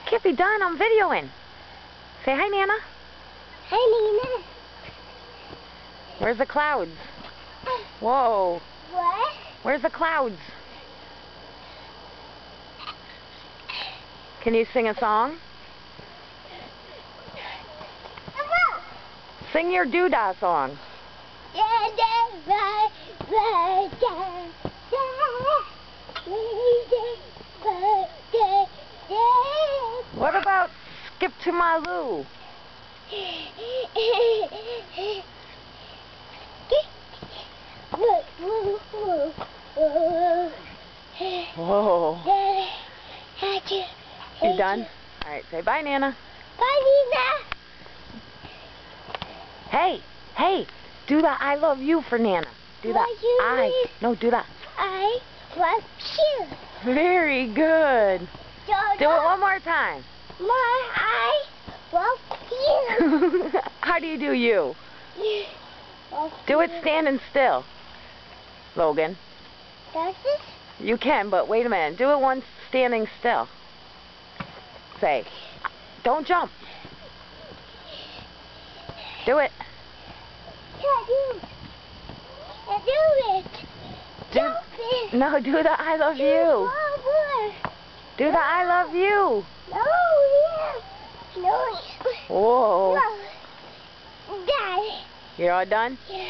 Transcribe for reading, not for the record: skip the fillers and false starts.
Can't be done. I'm videoing. Say hi, Nana. Hi, Nina. Where's the clouds? Whoa. What? Where's the clouds? Can you sing a song? Sing your doodah song. What about Skip to My Lou? Whoa. You done? Alright, say bye, Nana. Bye, Nina. Hey, hey, do the I love you for Nana. Do the No, do that. I love you. Very good. Do it one more time. I love you. How do you do you? Do it standing still, Logan. Does it? You can, but wait a minute. Do it once standing still. Say, don't jump. Do it. I do it. Jump it. No, do the I love you. Do the I love you. No, yeah. No. Whoa. No. Daddy. You're all done? Yeah.